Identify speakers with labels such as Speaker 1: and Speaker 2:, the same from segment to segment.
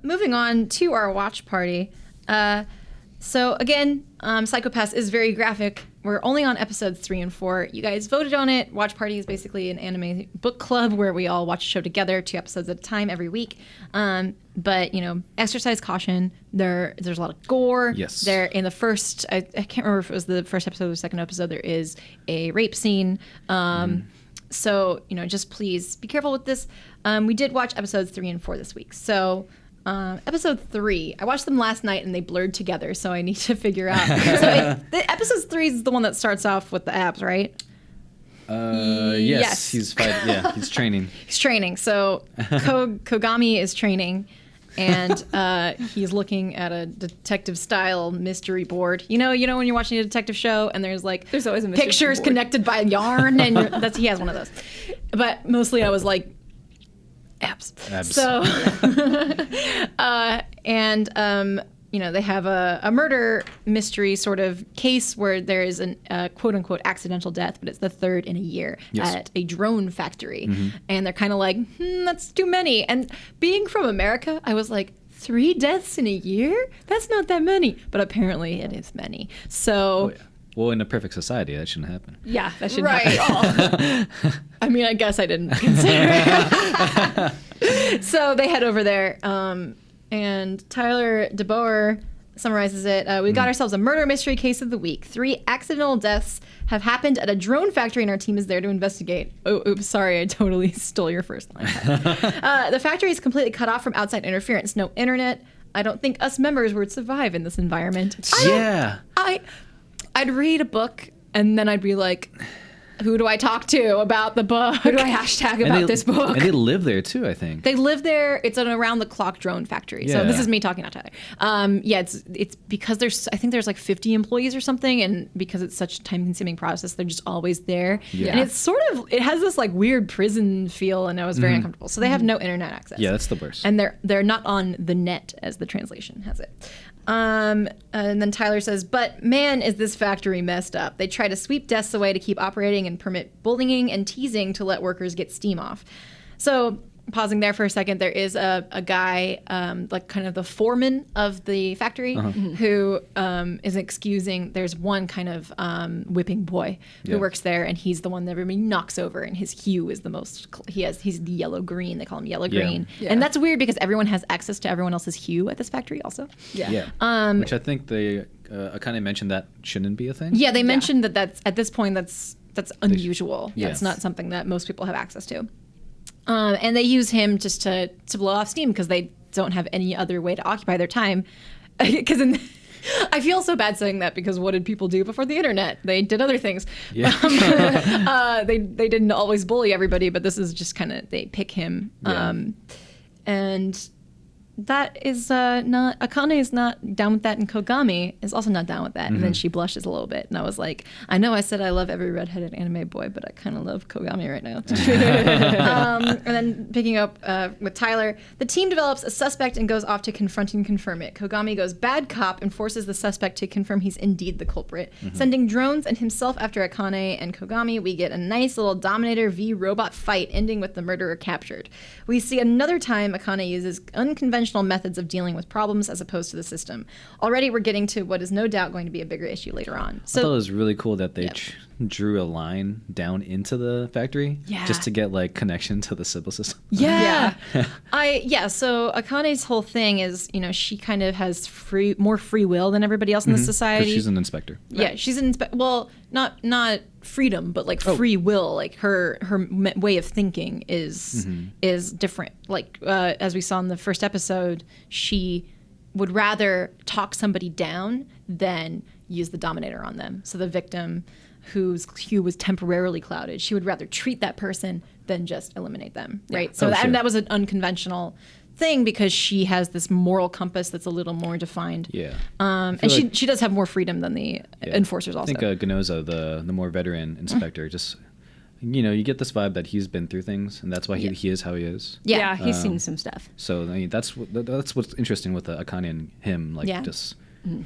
Speaker 1: moving on to our watch party. So again, Psycho-Pass is very graphic. We're only on episodes 3 and 4. You guys voted on it. Watch Party is basically an anime book club where we all watch a show together, 2 episodes at a time every week. But, exercise caution. There's a lot of gore.
Speaker 2: Yes.
Speaker 1: There in the first, I can't remember if it was the first episode or the second episode, there is a rape scene. So, just please be careful with this. We did watch episodes 3 and 4 this week. So... episode 3, I watched them last night and they blurred together, so I need to figure out. Episode 3 is the one that starts off with the abs, right?
Speaker 2: Yes. He's fighting. Yeah, he's training.
Speaker 1: He's training. So Kogami is training, and he's looking at a detective-style mystery board. You know when you're watching a detective show and there's
Speaker 3: always a mystery
Speaker 1: pictures
Speaker 3: board
Speaker 1: connected by yarn, and he has one of those. But mostly I was like. Abs. So, they have a murder mystery sort of case where there is a quote unquote accidental death, but it's the 3rd in a year at a drone factory. And they're kind of like, that's too many. And being from America, I was like, 3 deaths in a year? That's not that many. But apparently it is many. So.
Speaker 2: Oh, yeah. Well, in a perfect society, that shouldn't happen.
Speaker 1: Yeah, that shouldn't happen at all. I mean, I guess I didn't consider it. So they head over there, and Tyler DeBoer summarizes it. We got ourselves a murder mystery case of the week. 3 accidental deaths have happened at a drone factory, and our team is there to investigate. Oh, oops, sorry, I totally stole your first line. The factory is completely cut off from outside interference. No internet. I don't think us members would survive in this environment. I'd read a book and then I'd be like, who do I talk to about the book? Who do I hashtag about this book?
Speaker 2: And they live there too, I think.
Speaker 1: They live there. It's an around-the-clock drone factory. So this is me talking, not Tyler. It's because I think there's like 50 employees or something, and because it's such a time-consuming process, they're just always there. Yeah. And it's it has this like weird prison feel, and I was very uncomfortable. So they have no internet access.
Speaker 2: Yeah, that's the worst.
Speaker 1: And they're not on the net, as the translation has it. And then Tyler says, but man, is this factory messed up. They try to sweep desks away to keep operating and permit bullying and teasing to let workers get steam off. So pausing there for a second, there is a guy, like kind of the foreman of the factory, who is excusing. There's one kind of whipping boy who works there, and he's the one that everybody knocks over, and his hue is the most. He's the yellow green. They call him yellow green, and that's weird because everyone has access to everyone else's hue at this factory, also.
Speaker 2: Which I think they kind of mentioned that shouldn't be a thing.
Speaker 1: Yeah, they mentioned that's at this point that's unusual. It's not something that most people have access to. And they use him just to blow off steam because they don't have any other way to occupy their time. Because I feel so bad saying that because what did people do before the internet? They did other things. Yeah. They didn't always bully everybody, but this is just kind of, they pick him. And that is not, Akane is not down with that, and Kogami is also not down with that. And then she blushes a little bit, and I was like, I know I said I love every redheaded anime boy, but I kind of love Kogami right now. And then picking up with Tyler, the team develops a suspect and goes off to confront and confirm it. Kogami goes bad cop and forces the suspect to confirm he's indeed the culprit. Sending drones and himself after Akane and Kogami, we get a nice little Dominator v robot fight ending with the murderer captured. We see another time Akane uses unconventional methods of dealing with problems as opposed to the system. Already we're getting to what is no doubt going to be a bigger issue later on. So
Speaker 2: I thought it was really cool that they drew a line down into the factory just to get like connection to the Sybil system.
Speaker 1: So Akane's whole thing is, she kind of has more free will than everybody else in the society.
Speaker 2: She's an inspector.
Speaker 1: Yeah, she's an inspector. Well, not freedom, but like free will. Like her way of thinking is different. Like as we saw in the first episode, she would rather talk somebody down than use the Dominator on them. So the victim whose hue was temporarily clouded, she would rather treat that person than just eliminate them, right? So that was an unconventional thing because she has this moral compass that's a little more defined. And she does have more freedom than the enforcers also.
Speaker 2: I think Ganoza, the more veteran inspector, just, you get this vibe that he's been through things, and that's why he is how he is.
Speaker 3: Yeah, he's seen some stuff.
Speaker 2: So I mean, that's what's interesting with Akane and him, just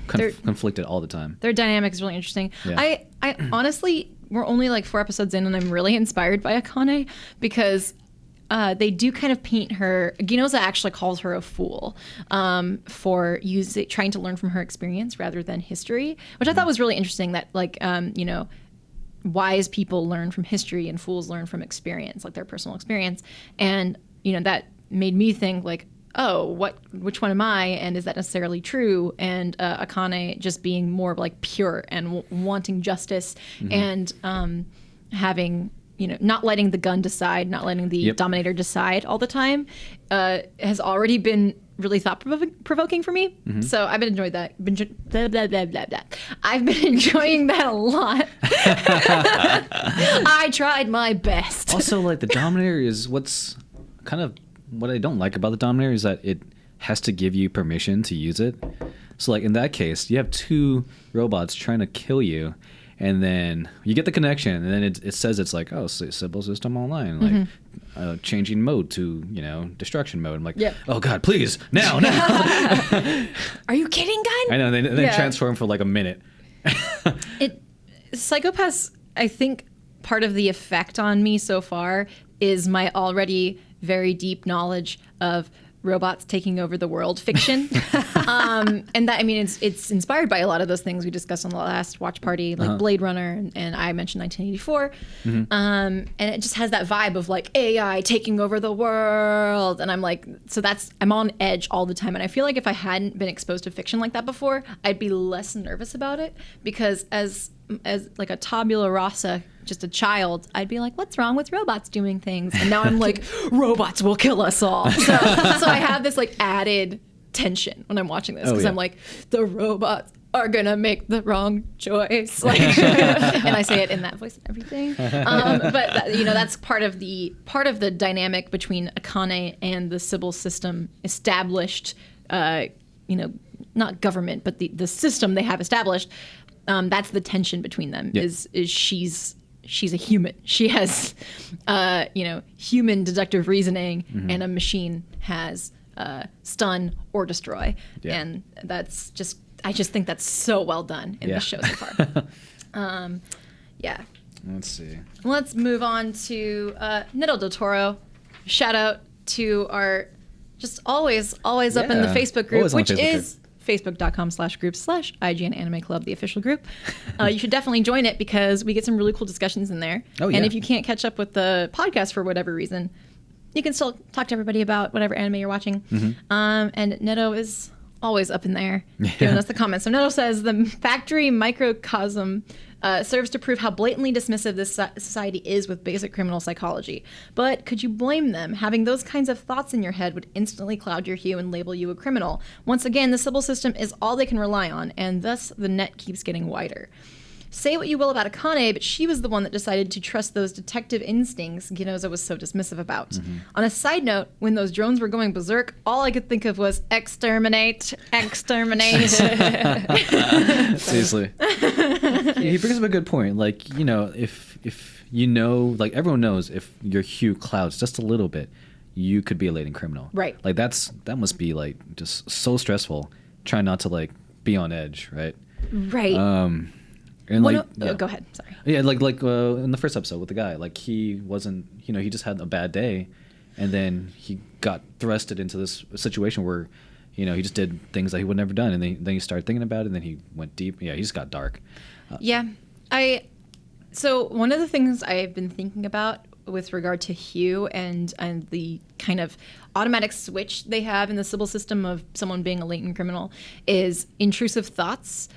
Speaker 2: conflicted all the time.
Speaker 1: Their dynamic is really interesting. I honestly, we're only like 4 episodes in, and I'm really inspired by Akane because they do kind of paint her. Ginoza actually calls her a fool for trying to learn from her experience rather than history, which I thought was really interesting. That wise people learn from history and fools learn from experience, like their personal experience, and that made me think like, oh, which one am I, and is that necessarily true? And Akane just being more like pure and wanting justice and having, not letting the gun decide, not letting the dominator decide all the time, has already been really thought-provoking for me. So I've been enjoying that. I've been enjoying that a lot. I tried my best.
Speaker 2: Also, like, the dominator is what's kind of what I don't like about the dominator is that it has to give you permission to use it. So, like, in that case, you have two robots trying to kill you, and then you get the connection, and then it says it's like, oh, Sybil system online, like changing mode to, destruction mode. I'm like, oh God, please, now.
Speaker 1: Are you kidding, Gun?
Speaker 2: I know, they transform for like a minute.
Speaker 1: Psychopaths, I think part of the effect on me so far is my already very deep knowledge of robots taking over the world fiction. And that, I mean, it's inspired by a lot of those things we discussed on the last watch party, like Blade Runner, and I mentioned 1984. And it just has that vibe of like AI taking over the world. And I'm like, I'm on edge all the time. And I feel like if I hadn't been exposed to fiction like that before, I'd be less nervous about it, because as like a tabula rasa, just a child, I'd be like, what's wrong with robots doing things? And now I'm like, robots will kill us all. So I have this like added tension when I'm watching this, because I'm like, the robots are gonna make the wrong choice, like, and I say it in that voice and everything. But that's part of the dynamic between Akane and the Sybil system established, not government, but the system they have established. That's the tension between them. Is she's a human. She has, human deductive reasoning, and a machine has stun or destroy. And that's just, I just think that's so well done in the show so far.
Speaker 2: Let's see.
Speaker 1: Let's move on to Nito del Toro. Shout out to our just always up in the Facebook group, which is facebook.com/groups/IGN Anime Club, the official group. You should definitely join it, because we get some really cool discussions in there. And if you can't catch up with the podcast for whatever reason, you can still talk to everybody about whatever anime you're watching. And Neto is always up in there giving us the comments. So Neto says, the factory microcosm serves to prove how blatantly dismissive this society is with basic criminal psychology. But could you blame them? Having those kinds of thoughts in your head would instantly cloud your hue and label you a criminal. Once again, the Sybil system is all they can rely on, and thus the net keeps getting wider. Say what you will about Akane, but she was the one that decided to trust those detective instincts Ginoza was so dismissive about. On a side note, when those drones were going berserk, all I could think of was exterminate.
Speaker 2: Seriously. He brings up a good point. Like, if like everyone knows, if your hue clouds just a little bit, you could be a latent criminal.
Speaker 1: Right.
Speaker 2: Like that must be like just so stressful, trying not to like be on edge, right?
Speaker 1: Right.
Speaker 2: And
Speaker 1: go ahead. Sorry.
Speaker 2: Yeah, like in the first episode with the guy, like he wasn't, he just had a bad day, and then he got thrusted into this situation where, he just did things that he would never done, and then he started thinking about it, and then he went deep. Yeah, he just got dark.
Speaker 1: So one of the things I've been thinking about with regard to hue and the kind of automatic switch they have in the Sybil system of someone being a latent criminal is intrusive thoughts,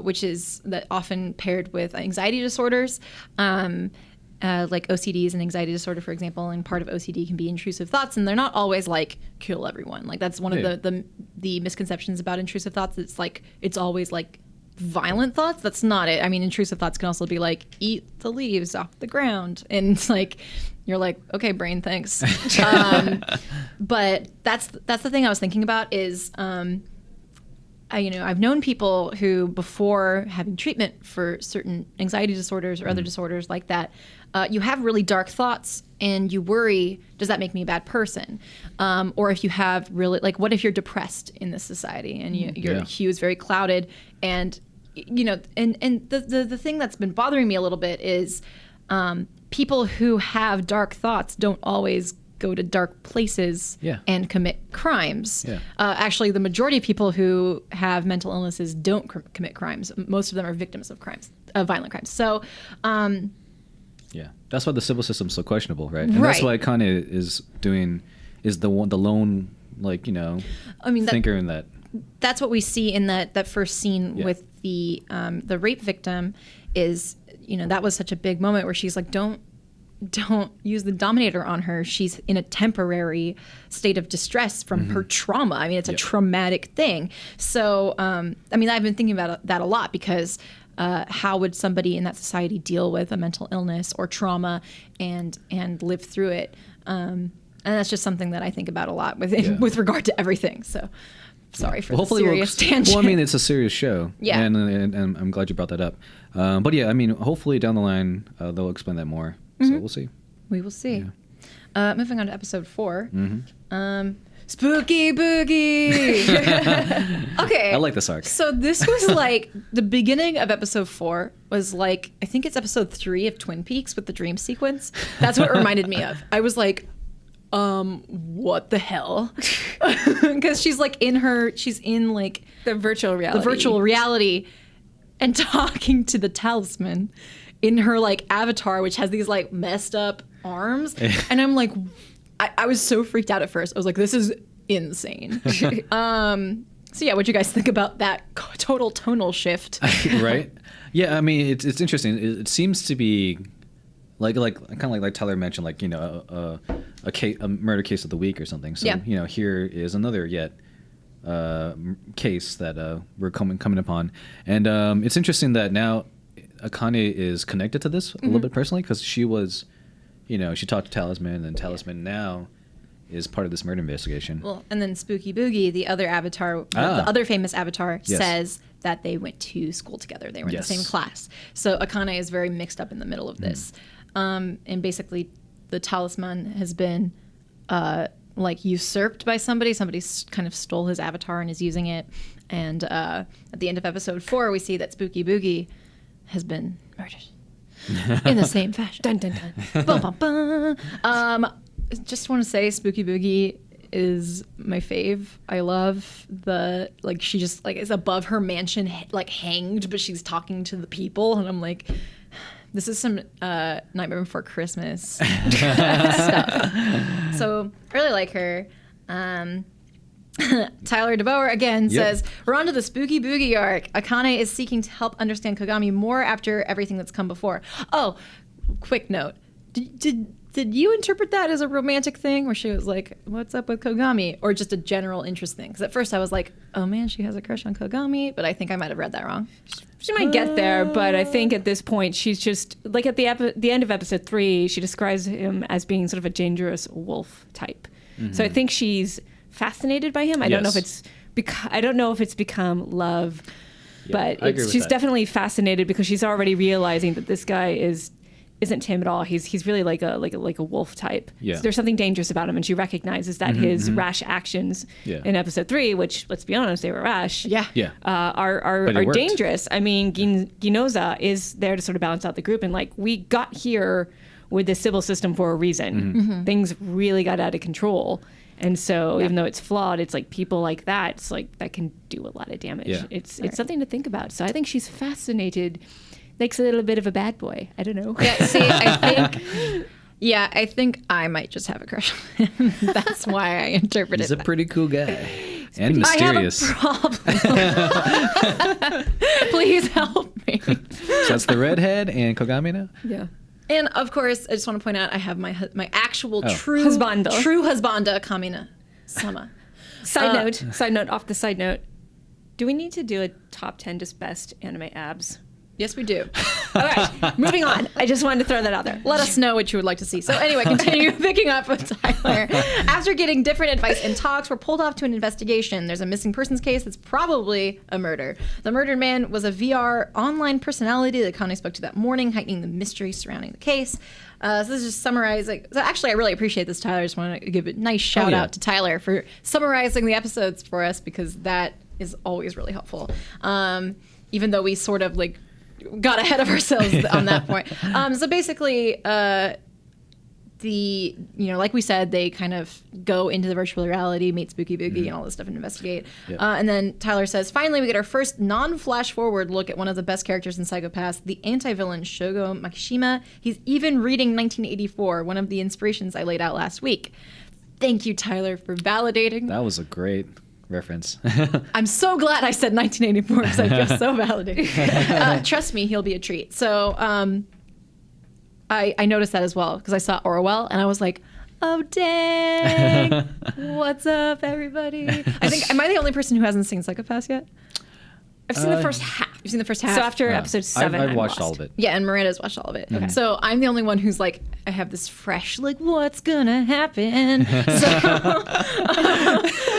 Speaker 1: which is that often paired with anxiety disorders, like OCD is an anxiety disorder, for example, and part of OCD can be intrusive thoughts, and they're not always like kill everyone. Like that's one of the misconceptions about intrusive thoughts. It's like it's always like violent thoughts. That's not it. I mean, intrusive thoughts can also be like eat the leaves off the ground, and it's like you're like, okay, brain, thanks. But that's the thing I was thinking about is I've known people who, before having treatment for certain anxiety disorders or other disorders like that, you have really dark thoughts and you worry, does that make me a bad person? Or if you have really, like, what if you're depressed in this society and your hue is very clouded, and the thing that's been bothering me a little bit is people who have dark thoughts don't always go to dark places
Speaker 2: Yeah.
Speaker 1: and commit crimes.
Speaker 2: Yeah.
Speaker 1: Actually, the majority of people who have mental illnesses don't commit crimes. Most of them are victims of crimes, of violent crimes. So,
Speaker 2: Yeah, that's why the civil system's so questionable, right? And that's why Akane is the lone, like,
Speaker 1: I mean,
Speaker 2: thinker in that.
Speaker 1: that's what we see in that first scene
Speaker 2: Yeah.
Speaker 1: with the rape victim. Is that was such a big moment where she's like, don't use the dominator on her. She's in a temporary state of distress from her trauma. I mean, it's a traumatic thing. So, I mean, I've been thinking about that a lot because how would somebody in that society deal with a mental illness or trauma and live through it? And that's just something that I think about a lot with regard to everything. So, sorry for the serious tangent.
Speaker 2: Well, I mean, it's a serious show.
Speaker 1: Yeah.
Speaker 2: And I'm glad you brought that up. But yeah, I mean, hopefully down the line, they'll explain that more. So we'll see.
Speaker 1: We will see. Yeah. Moving on to episode 4. Spooky Boogie. Okay.
Speaker 2: I like this arc.
Speaker 1: So this was like the beginning of episode 4 was like, I think it's episode 3 of Twin Peaks with the dream sequence. That's what it reminded me of. I was like, what the hell? Because she's in like
Speaker 3: The virtual reality.
Speaker 1: the virtual reality and talking to the talisman in her like avatar, which has these like messed up arms. And I'm like, I was so freaked out at first. I was like, this is insane. So yeah, what'd you guys think about that total tonal shift?
Speaker 2: Right? Yeah, I mean, it's interesting. It seems to be like kind of like Tyler mentioned, like, a murder case of the week or something. So, here is another case that we're coming upon. And it's interesting that now Akane is connected to this a little bit personally, because she was, she talked to Talisman, and Talisman now is part of this murder investigation.
Speaker 1: Well, and then Spooky Boogie, the other avatar, the other famous avatar, says that they went to school together. They were in the same class. So Akane is very mixed up in the middle of this. And basically, the talisman has been like usurped by somebody. Somebody kind of stole his avatar and is using it. And at the end of episode 4, we see that Spooky Boogie has been murdered in the same fashion. Dun dun dun. Bum, bum, bum. Just want to say, Spooky Boogie is my fave. I love she just like is above her mansion, like hanged, but she's talking to the people, and I'm like, this is some Nightmare Before Christmas stuff. So I really like her. Tyler DeBoer again says, we're on to the Spooky Boogie arc. Akane is seeking to help understand Kogami more after everything that's come before. Oh, quick note. Did you interpret that as a romantic thing where she was like, what's up with Kogami? Or just a general interest thing? Because at first I was like, oh man, she has a crush on Kogami. But I think I might have read that wrong.
Speaker 3: She might get there, but I think at this point she's just like at the end of episode 3, she describes him as being sort of a dangerous wolf type. So I think she's fascinated by him. I don't know if it's become love, but she's definitely fascinated because she's already realizing that this guy isn't tame at all. He's really like a wolf type.
Speaker 2: Yeah.
Speaker 3: So there's something dangerous about him, and she recognizes that his rash actions in episode 3, which, let's be honest, they were rash. Are dangerous. I mean, Ginoza is there to sort of balance out the group, and like we got here with the civil system for a reason. Things really got out of control. And so even though it's flawed, it's like people like that, it's like that can do a lot of damage.
Speaker 2: Yeah.
Speaker 3: It's something to think about. So I think she's fascinated. Makes a little bit of a bad boy. I don't know.
Speaker 1: Yeah, see, I think I might just have a crush on him. That's why I interpreted it.
Speaker 2: He's a pretty cool guy. And mysterious.
Speaker 1: I have a problem. Please help me.
Speaker 2: So that's the redhead and Kogami now?
Speaker 3: Yeah.
Speaker 1: And of course, I just want to point out I have my actual true
Speaker 3: husbanda,
Speaker 1: Kamina Sama.
Speaker 3: Side note, off the side note, do we need to do a top 10 just best anime abs?
Speaker 1: Yes, we do.
Speaker 3: All right, moving on. I just wanted to throw that out there.
Speaker 1: Let us know what you would like to see. So anyway, continue picking up with Tyler. After getting different advice and talks, we're pulled off to an investigation. There's a missing persons case that's probably a murder. The murdered man was a VR online personality that Connie spoke to that morning, heightening the mystery surrounding the case. So this is just summarizing. So actually, I really appreciate this, Tyler. I just want to give a nice shout out to Tyler for summarizing the episodes for us, because that is always really helpful. Even though we sort of got ahead of ourselves on that point. So basically, like we said, they kind of go into the virtual reality, meet Spooky Boogie and all this stuff and investigate.
Speaker 2: Yep.
Speaker 1: And then Tyler says, finally, we get our first non-flash forward look at one of the best characters in Psycho Pass, the anti-villain Shogo Makishima. He's even reading 1984, one of the inspirations I laid out last week. Thank you, Tyler, for validating.
Speaker 2: That was a great reference.
Speaker 1: I'm so glad I said 1984 because I feel so validated. Trust me, he'll be a treat. So I noticed that as well because I saw Orwell and I was like, oh, dang. What's up, everybody? Am I the only person who hasn't seen Psycho Pass yet?
Speaker 3: I've seen the first half.
Speaker 1: You've seen the first half?
Speaker 3: So after episode 7,
Speaker 2: I've
Speaker 3: I'm
Speaker 2: watched
Speaker 3: lost.
Speaker 2: all of it.
Speaker 1: Yeah, and Miranda's watched all of it. Okay. So I'm the only one who's like, I have this fresh, like, what's gonna happen?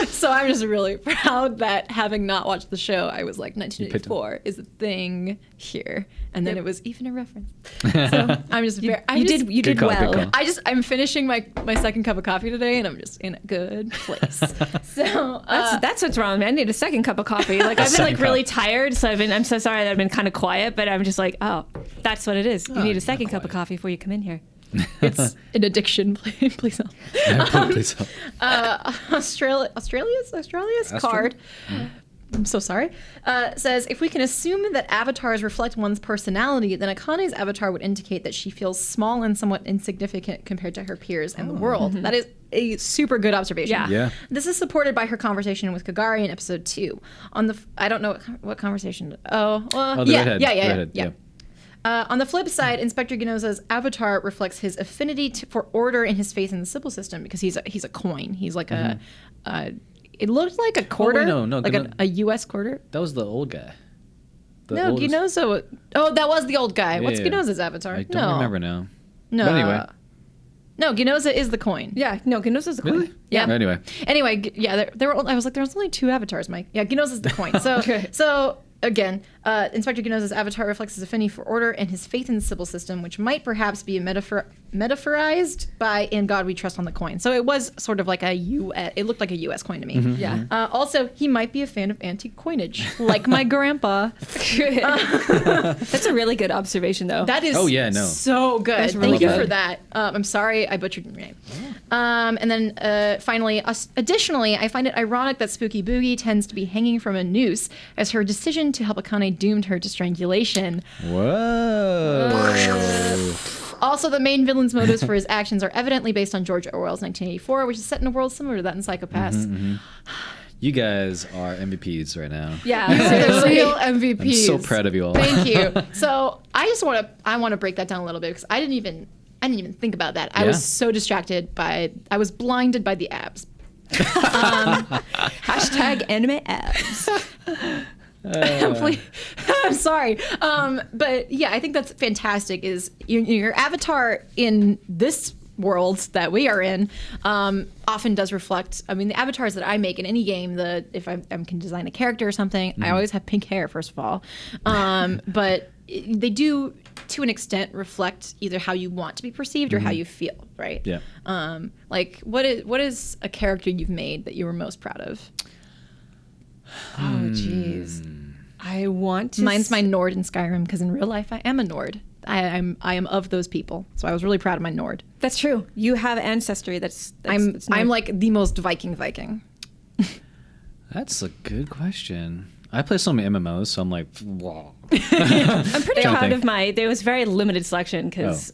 Speaker 1: So I'm just really proud that having not watched the show, I was like, 1984 is a thing here. And then it was even a reference. So I'm just very...
Speaker 3: You did
Speaker 2: call,
Speaker 3: well.
Speaker 2: good call.
Speaker 1: I'm finishing my second cup of coffee today, and I'm just in a good place. So
Speaker 3: That's what's wrong with me. I need a second cup of coffee. Like I've been like really tired, so I'm so sorry that I've been kind of quiet, but I'm just like, oh, that's what it is. You need a second cup of coffee before you come in here.
Speaker 1: it's an addiction. Please help.
Speaker 2: Please help.
Speaker 1: Australia's card. I'm so sorry. Says, if we can assume that avatars reflect one's personality, then Akane's avatar would indicate that she feels small and somewhat insignificant compared to her peers and the world. That is a super good observation.
Speaker 2: Yeah.
Speaker 1: This is supported by her conversation with Kagari in episode 2. I don't know what conversation. Yeah. On the flip side, Inspector Ginoza's avatar reflects his affinity for order in his faith in the civil system because he's a coin. He's like it looked like a quarter, a U.S. quarter.
Speaker 2: That was the old guy.
Speaker 1: Ginoza. Oh, that was the old guy. What's
Speaker 2: yeah.
Speaker 1: Ginoza's avatar?
Speaker 2: I don't remember now.
Speaker 1: No.
Speaker 2: But anyway.
Speaker 1: No, Ginoza is the coin.
Speaker 3: Yeah, no, Ginoza's the coin.
Speaker 2: Really?
Speaker 1: Yeah.
Speaker 2: Anyway,
Speaker 1: yeah, there were. I was like, there's only 2 avatars, Mike. Yeah, Ginoza's the coin. So,
Speaker 3: Okay.
Speaker 1: So again, Inspector Ginoza's avatar reflects his affinity for order and his faith in the civil system, which might perhaps be metaphorized by "In God We Trust" on the coin. So it was sort of like it looked like a U.S. coin to me.
Speaker 3: Yeah.
Speaker 1: Also, he might be a fan of antique coinage, like my grandpa.
Speaker 3: That's a really good observation, though.
Speaker 1: That is so good.
Speaker 3: That's really
Speaker 1: Thank you
Speaker 3: good.
Speaker 1: for that. I'm sorry I butchered your name. And then finally, additionally, I find it ironic that Spooky Boogie tends to be hanging from a noose as her decision to help Akane doomed her to strangulation.
Speaker 2: Whoa.
Speaker 1: Also, the main villain's motives for his actions are evidently based on George Orwell's 1984, which is set in a world similar to that in Psycho Pass.
Speaker 2: You guys are MVPs right now.
Speaker 3: Yeah,
Speaker 1: They're
Speaker 3: seriously.
Speaker 1: real MVPs.
Speaker 2: I'm so proud of you all.
Speaker 1: Thank you. So I want to break that down a little bit because I didn't even think about that. I was so distracted I was blinded by the abs.
Speaker 3: Hashtag anime abs.
Speaker 1: I'm sorry. But yeah, I think that's fantastic is your avatar in this world that we are in often does reflect, the avatars that I make in any game, if I can design a character or something, I always have pink hair, first of all. But they do, to an extent, reflect either how you want to be perceived or how you feel, right?
Speaker 2: Yeah.
Speaker 1: Like, what is a character you've made that you were most proud of?
Speaker 3: Oh, jeez. I want to.
Speaker 1: Mine's my Nord in Skyrim because in real life I am a Nord. I am of those people, so I was really proud of my Nord.
Speaker 3: That's true. You have ancestry.
Speaker 1: I'm like the most Viking.
Speaker 2: That's a good question. I play so many MMOs, so I'm like, wow.
Speaker 3: I'm pretty
Speaker 2: Don't
Speaker 3: proud
Speaker 2: think.
Speaker 3: of there was very limited selection because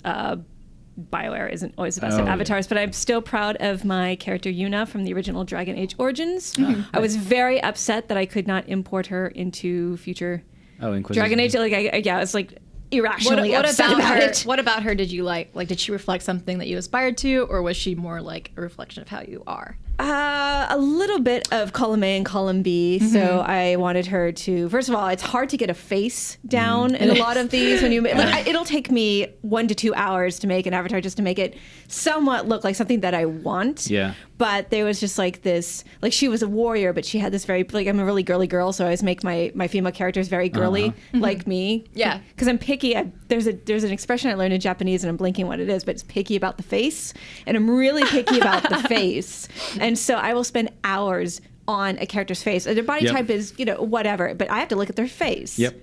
Speaker 3: BioWare isn't always the best at avatars, but I'm still proud of my character Yuna from the original Dragon Age Origins. I was very upset that I could not import her into future Dragon Age. I was like irrationally upset about it.
Speaker 1: What about her did you like? Like, did she reflect something that you aspired to, or was she more like a reflection of how you are?
Speaker 3: A little bit of column A and column B. So I wanted her to. First of all, it's hard to get a face down in a lot of these. When it'll take me 1 to 2 hours to make an avatar just to make it somewhat look like something that I want.
Speaker 2: Yeah.
Speaker 3: But there was just like this, like she was a warrior, but she had this very, like I'm a really girly girl, so I always make my female characters very girly, like me.
Speaker 1: Yeah.
Speaker 3: Because I'm picky. There's an expression I learned in Japanese, and I'm blinking what it is, but it's picky about the face, and I'm really picky about the face. And so I will spend hours on a character's face. Their body type is, whatever, but I have to look at their face.
Speaker 2: Yep.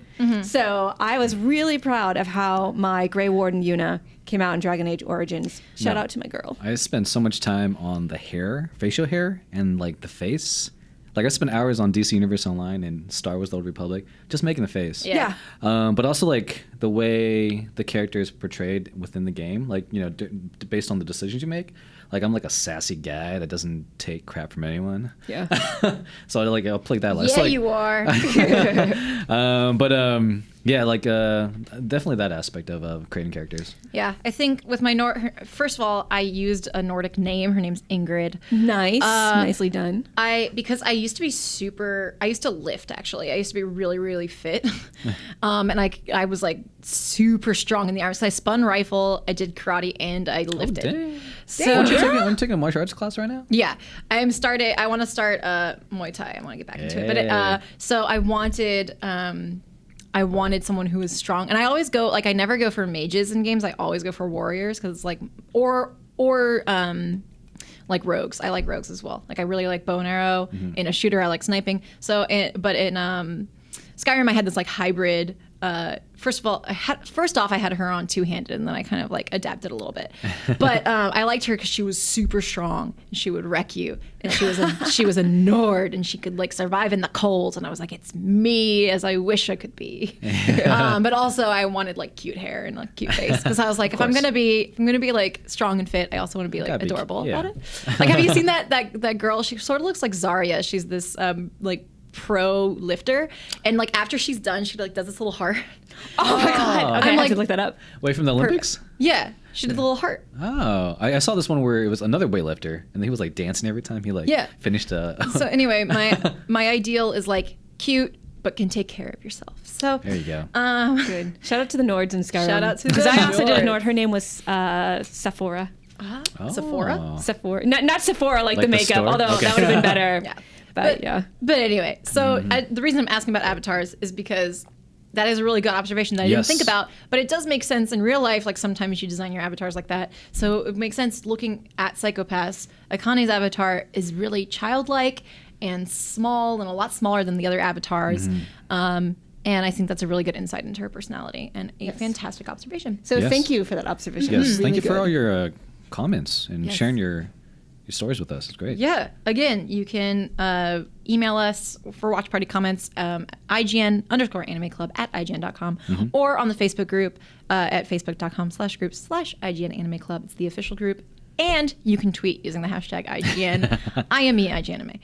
Speaker 3: So I was really proud of how my Grey Warden Yuna came out in Dragon Age Origins. Shout out to my girl.
Speaker 2: I spent so much time on the hair, facial hair, and like the face. Like I spent hours on DC Universe Online and Star Wars: The Old Republic just making the face.
Speaker 3: Yeah.
Speaker 2: But also like the way the character is portrayed within the game, like based on the decisions you make. Like I'm like a sassy guy that doesn't take crap from anyone.
Speaker 3: Yeah.
Speaker 2: So I'll play that.
Speaker 1: Yeah,
Speaker 2: so, like,
Speaker 1: you are.
Speaker 2: Definitely that aspect of creating characters.
Speaker 1: Yeah, I think with my first of all, I used a Nordic name. Her name's Ingrid.
Speaker 3: Nice. Nicely done.
Speaker 1: Because I used to be I used to lift actually. I used to be really, really fit. And I was like super strong in the arms. So I spun rifle, I did karate, and I lifted.
Speaker 2: Oh, dang.
Speaker 1: So
Speaker 2: I'm taking a martial arts class right now.
Speaker 1: yeah, I want to start Muay Thai. I want to get back into it. But so I wanted someone who was strong, and I always go I never go for mages in games. I always go for warriors because like or like rogues. I like rogues as well. Like I really like bow and arrow. In a shooter, I like sniping. So, but in Skyrim, I had this like hybrid. First off, I had her on two-handed, and then I kind of like adapted a little bit. But I liked her because she was super strong, and she would wreck you. And she was a Nord, and she could like survive in the cold. And I was like, it's me as I wish I could be. But also, I wanted like cute hair and like cute face because I was like, if I'm gonna be like strong and fit, I also want to be like adorable about it. Like, have you seen that girl? She sort of looks like Zarya. She's this like pro lifter, and like after she's done, she like does this little heart.
Speaker 3: Oh my god! Okay, I have to look that up.
Speaker 2: Wait, from the Olympics?
Speaker 1: Yeah, she did the little heart.
Speaker 2: Oh, I saw this one where it was another weightlifter, and he was like dancing every time he like finished a.
Speaker 1: So anyway, my ideal is like cute, but can take care of yourself. So
Speaker 2: there you go.
Speaker 3: Good. Shout out to the Nords in Skyrim.
Speaker 1: Shout out to
Speaker 3: because
Speaker 1: the
Speaker 3: I also did a
Speaker 1: Nord.
Speaker 3: Nord. Her name was Sephora.
Speaker 1: Sephora?
Speaker 3: Sephora. Not Sephora like the
Speaker 2: the
Speaker 3: makeup,
Speaker 2: store?
Speaker 3: although
Speaker 2: Okay.
Speaker 3: that would have been better.
Speaker 1: Yeah.
Speaker 3: But yeah.
Speaker 1: But anyway, so the reason I'm asking about avatars is because that is a really good observation that I didn't think about, but it does make sense in real life. Like sometimes you design your avatars like that. So it makes sense looking at Psychopaths. Akane's avatar is really childlike and small and a lot smaller than the other avatars. And I think that's a really good insight into her personality and a fantastic observation.
Speaker 3: So thank you for that observation.
Speaker 2: Yes,
Speaker 3: Really
Speaker 2: thank you
Speaker 3: good.
Speaker 2: for all your comments and sharing your stories with us. It's great.
Speaker 1: Yeah. Again, you can email us for watch party comments, IGN_Anime Club at IGN.com, or on the Facebook group at Facebook.com/groups/IGN Anime Club. It's the official group. And you can tweet using the hashtag IGN. I am me, IGN Anime.